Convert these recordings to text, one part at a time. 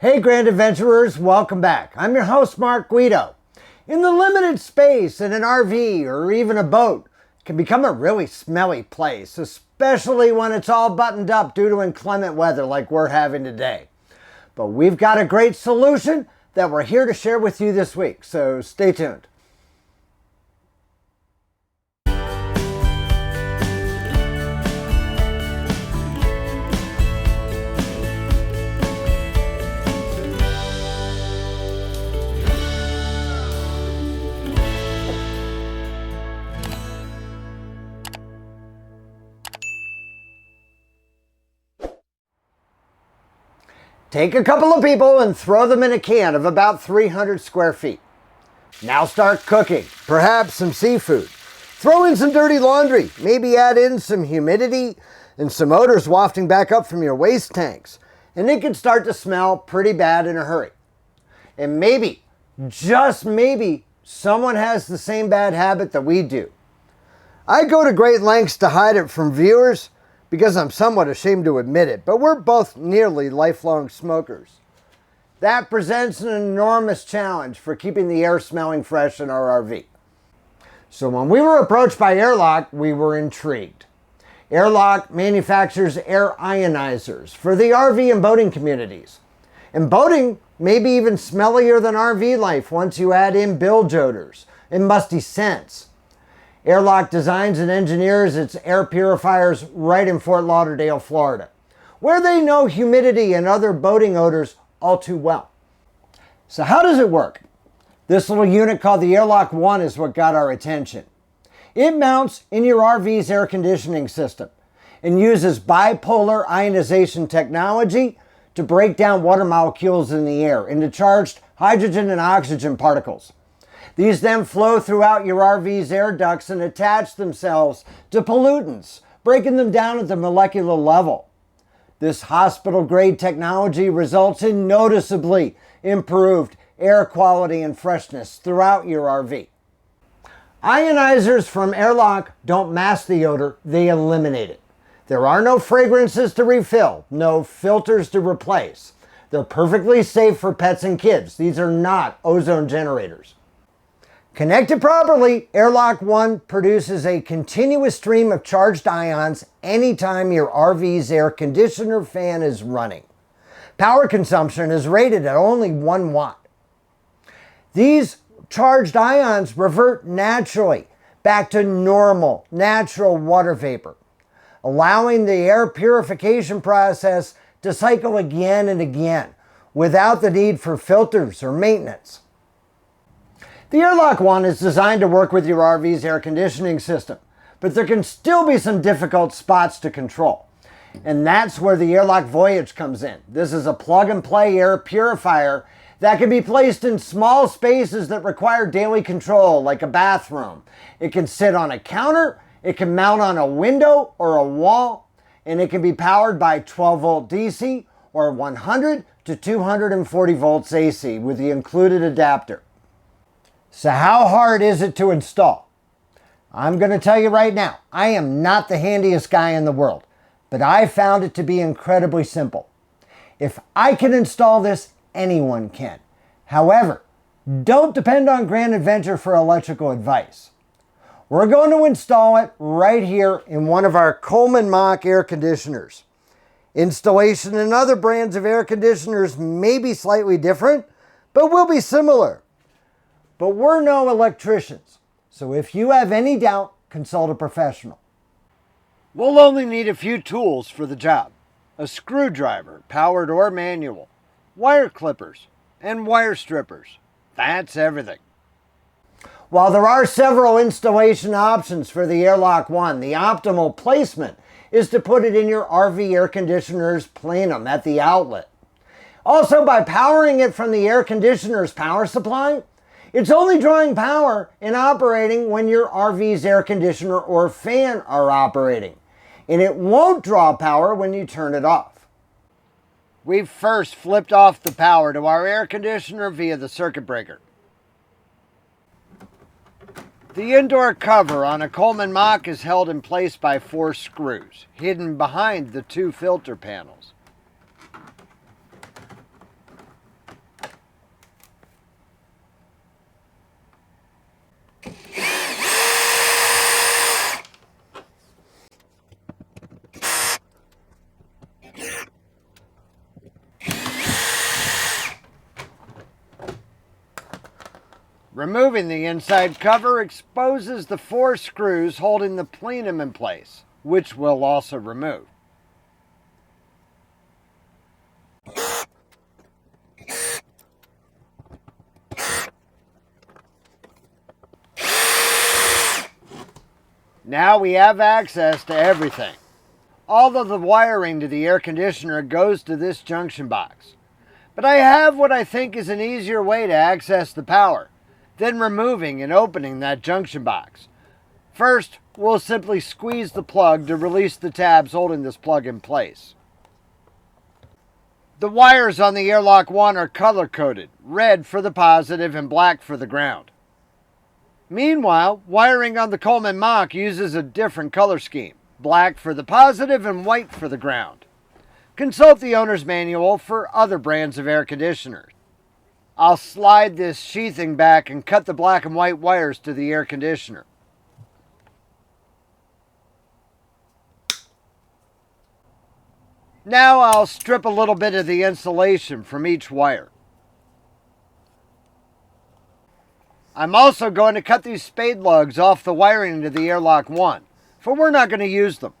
Hey Grand Adventurers, welcome back. I'm your host Mark Guido. In the limited space in an RV or even a boat can become a really smelly place, especially when it's all buttoned up due to inclement weather like we're having today. But we've got a great solution that we're here to share with you this week, so stay tuned. Take a couple of people and throw them in a can of about 300 square feet. Now start cooking, perhaps some seafood. Throw in some dirty laundry, maybe add in some humidity and some odors wafting back up from your waste tanks. And it can start to smell pretty bad in a hurry. And maybe, just maybe, someone has the same bad habit that we do. I go to great lengths to hide it from viewers, because I'm somewhat ashamed to admit it, but we're both nearly lifelong smokers. That presents an enormous challenge for keeping the air smelling fresh in our RV. So when we were approached by AIRLOCK, we were intrigued. AIRLOCK manufactures air ionizers for the RV and boating communities. And boating may be even smellier than RVlife once you add in bilge odors and musty scents. AIRLOCK designs and engineers its air purifiers right in Fort Lauderdale, Florida, where they know humidity and other boating odors all too well. So how does it work? This little unit called the AIRLOCK One is what got our attention. It mounts in your RV's air conditioning system and uses bipolar ionization technology to break down water molecules in the air into charged hydrogen and oxygen particles. These then flow throughout your RV's air ducts and attach themselves to pollutants, breaking them down at the molecular level. This hospital-grade technology results in noticeably improved air quality and freshness throughout your RV. Ionizers from AIRLOCK don't mask the odor, they eliminate it. There are no fragrances to refill, no filters to replace. They're perfectly safe for pets and kids. These are not ozone generators. Connected properly, AIRLOCK One produces a continuous stream of charged ions anytime your RV's air conditioner fan is running. Power consumption is rated at only 1 watt. These charged ions revert naturally back to normal, natural water vapor, allowing the air purification process to cycle again and again without the need for filters or maintenance. The AIRLOCK One is designed to work with your RV's air conditioning system, but there can still be some difficult spots to control. And that's where the AIRLOCK Voyage comes in. This is a plug-and-play air purifier that can be placed in small spaces that require daily control, like a bathroom. It can sit on a counter, it can mount on a window or a wall, and it can be powered by 12-volt DC or 100 to 240 volts AC with the included adapter. So how hard is it to install? I'm going to tell you right now, I am not the handiest guy in the world, but I found it to be incredibly simple. If I can install this, anyone can. However, don't depend on Grand Adventure for electrical advice. We're going to install it right here in one of our Coleman Mach air conditioners. Installation in other brands of air conditioners may be slightly different, but will be similar. But we're no electricians, so if you have any doubt, consult a professional. We'll only need a few tools for the job. A screwdriver, powered or manual, wire clippers, and wire strippers. That's everything. While there are several installation options for the AIRLOCK One, the optimal placement is to put it in your RV air conditioner's plenum at the outlet. Also, by powering it from the air conditioner's power supply, it's only drawing power and operating when your RV's air conditioner or fan are operating, and it won't draw power when you turn it off. We've first flipped off the power to our air conditioner via the circuit breaker. The indoor cover on a Coleman Mach is held in place by 4 screws, hidden behind the 2 filter panels. Removing the inside cover exposes the 4 screws holding the plenum in place, which we'll also remove. Now we have access to everything. All of the wiring to the air conditioner goes to this junction box. But I have what I think is an easier way to access the power than removing and opening that junction box. First, we'll simply squeeze the plug to release the tabs holding this plug in place. The wires on the AIRLOCK One are color-coded, red for the positive and black for the ground. Meanwhile, wiring on the Coleman Mach uses a different color scheme, black for the positive and white for the ground. Consult the owner's manual for other brands of air conditioners. I'll slide this sheathing back and cut the black and white wires to the air conditioner. Now I'll strip a little bit of the insulation from each wire. I'm also going to cut these spade lugs off the wiring to the AIRLOCK One, for we're not going to use them.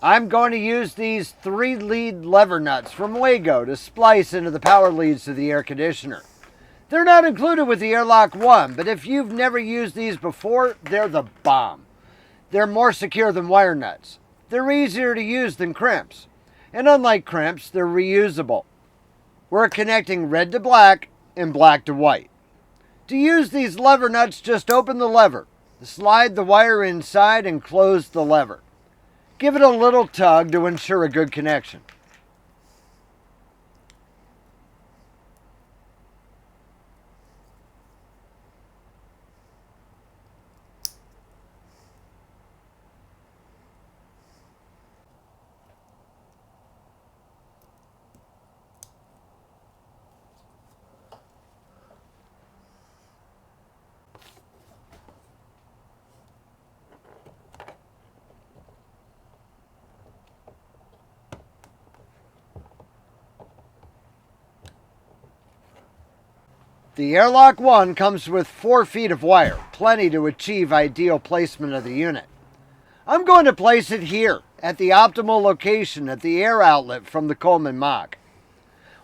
I'm going to use these 3 lead lever nuts from Wago to splice into the power leads to the air conditioner. They're not included with the AIRLOCK One, but if you've never used these before, they're the bomb. They're more secure than wire nuts. They're easier to use than crimps. And unlike crimps, they're reusable. We're connecting red to black and black to white. To use these lever nuts, just open the lever, slide the wire inside and close the lever. Give it a little tug to ensure a good connection. The AIRLOCK One comes with 4 feet of wire, plenty to achieve ideal placement of the unit. I'm going to place it here, at the optimal location at the air outlet from the Coleman Mach.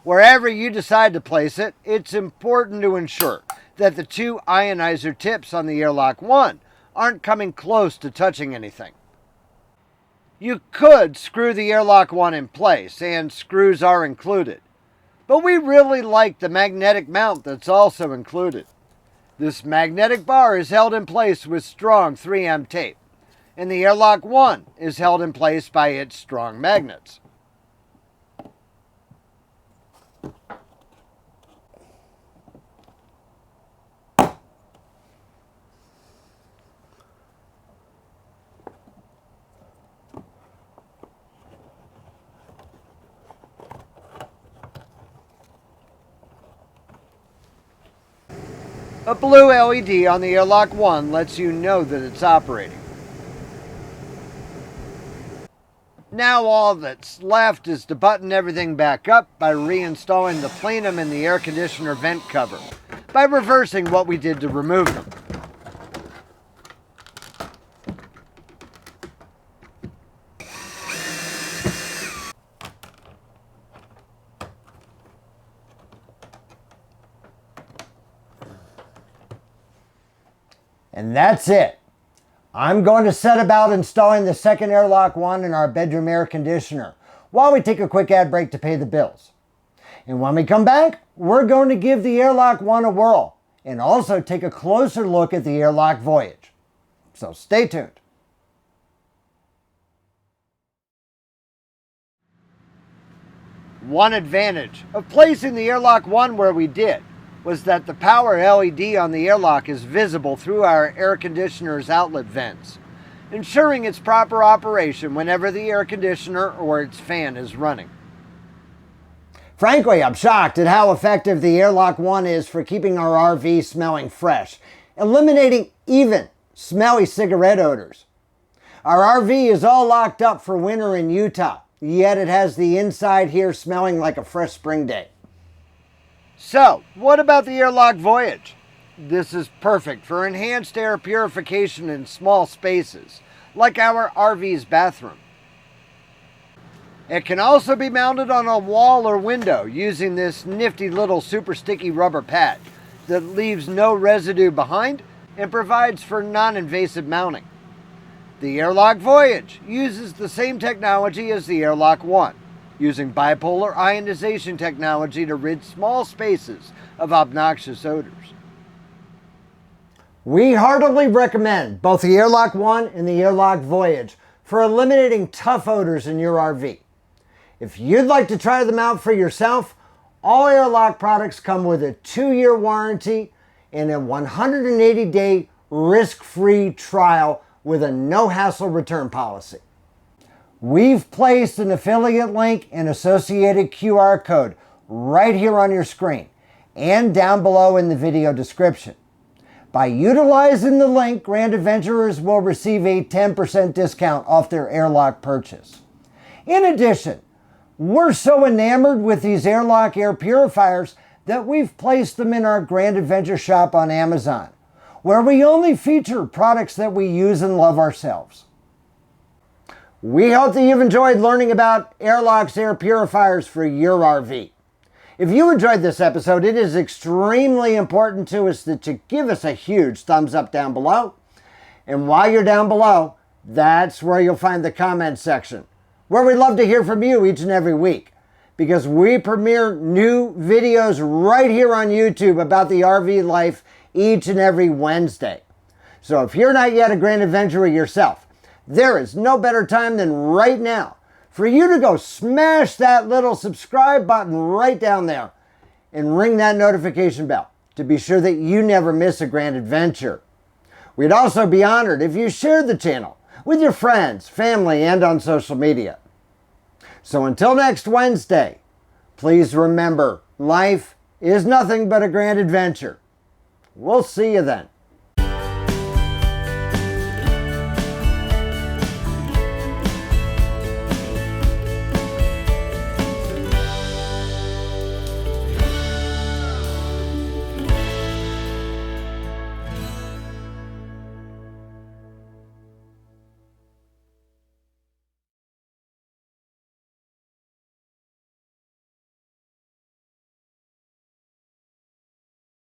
Wherever you decide to place it, it's important to ensure that the 2 ionizer tips on the AIRLOCK One aren't coming close to touching anything. You could screw the AIRLOCK One in place, and screws are included. But we really like the magnetic mount that's also included. This magnetic bar is held in place with strong 3M tape, and the AIRLOCK One is held in place by its strong magnets. A blue LED on the AIRLOCK One lets you know that it's operating. Now all that's left is to button everything back up by reinstalling the plenum and the air conditioner vent cover, by reversing what we did to remove them. And that's it. I'm going to set about installing the second AIRLOCK One in our bedroom air conditioner while we take a quick ad break to pay the bills. And when we come back, we're going to give the AIRLOCK One a whirl and also take a closer look at the AIRLOCK Voyage. So stay tuned. One advantage of placing the AIRLOCK One where we did was that the power LED on the airlock is visible through our air conditioner's outlet vents. ensuring its proper operation whenever the air conditioner or its fan is running. Frankly, I'm shocked at how effective the AIRLOCK One is for keeping our RV smelling fresh, eliminating even smelly cigarette odors. Our RV is all locked up for winter in Utah, yet it has the inside here smelling like a fresh spring day. So, what about the AIRLOCK Voyage? This is perfect for enhanced air purification in small spaces, like our RV's bathroom. It can also be mounted on a wall or window using this nifty little super sticky rubber pad that leaves no residue behind and provides for non-invasive mounting. The AIRLOCK Voyage uses the same technology as the AIRLOCK One, using bipolar ionization technology to rid small spaces of obnoxious odors. We heartily recommend both the AIRLOCK One and the AIRLOCK Voyage for eliminating tough odors in your RV. If you'd like to try them out for yourself, all AIRLOCK products come with a 2-year warranty and a 180-day risk-free trial with a no-hassle return policy. We've placed an affiliate link and associated QR code right here on your screen and down below in the video description. By utilizing the link, Grand Adventurers will receive a 10% discount off their AIRLOCK purchase. In addition, we're so enamored with these AIRLOCK air purifiers that we've placed them in our Grand Adventure shop on Amazon, where we only feature products that we use and love ourselves. We hope that you've enjoyed learning about AIRLOCK's air purifiers for your RV. If you enjoyed this episode, it is extremely important to us that you give us a huge thumbs up down below. And while you're down below, that's where you'll find the comment section, where we love to hear from you each and every week, because we premiere new videos right here on YouTube about the RV life each and every Wednesday. So if you're not yet a Grand Adventurer yourself, there is no better time than right now for you to go smash that little subscribe button right down there and ring that notification bell to be sure that you never miss a grand adventure. We'd also be honored if you shared the channel with your friends, family, and on social media. So until next Wednesday, please remember, life is nothing but a grand adventure. We'll see you then.